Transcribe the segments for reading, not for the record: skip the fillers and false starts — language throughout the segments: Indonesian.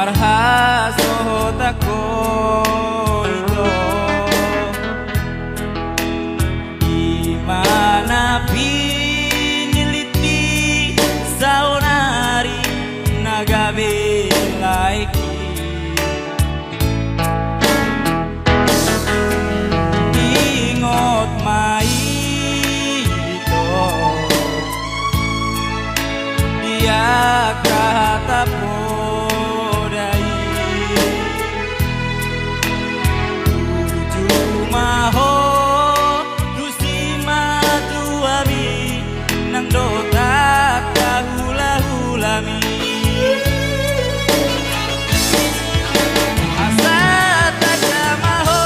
marhasot ako ito di mana piniliti sa unari nagabi like ingot mai ito dia kata podai maho dusima tuami nang dota kahula-hulami asa taja maho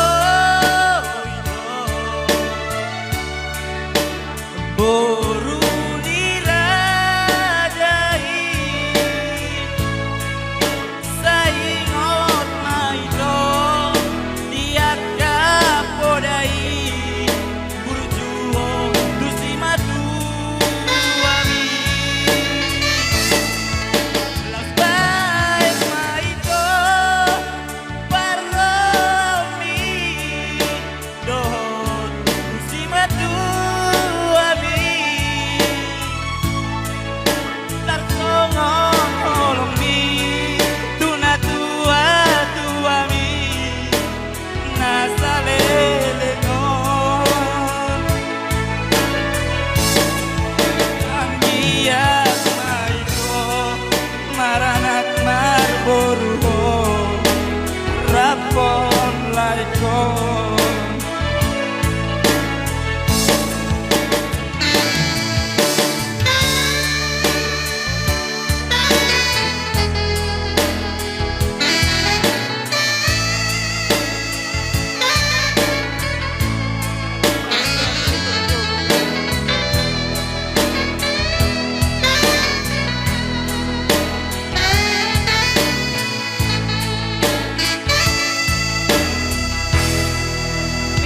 boru dirajai saingot maito tiak kapodai burjuho dusimatu ami las baik maito paromi dohot dusimatu ami tarsongong holombi tunatua tuami nasalelenon ambiak maiko maranak marboruho rapon laikon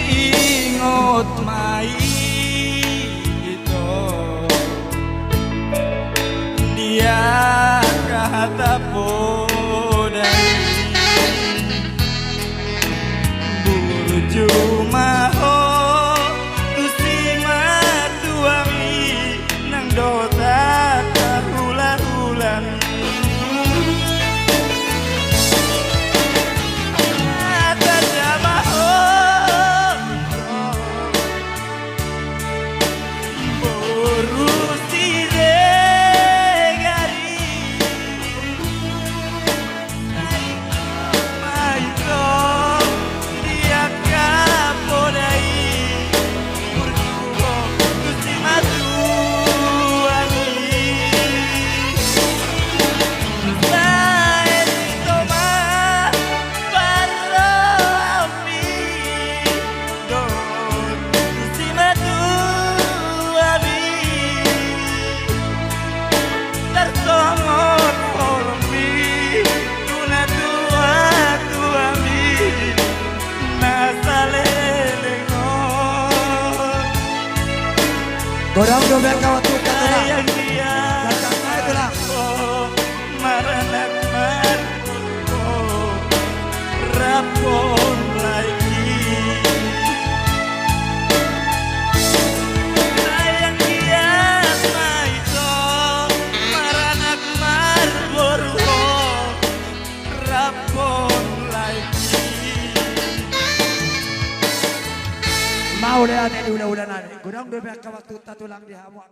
ingot mai ito dia kata podai burju maho tusima tuami nang dota kahula-hulami Gorang dobel kawat tuka sayang dia datangnya itulah maranak marbo rapon lagi sayang dia maito maranak marbo rapon lagi mau deh ane udah-udah nane gorang dobel kawat tuka tulang dihamuan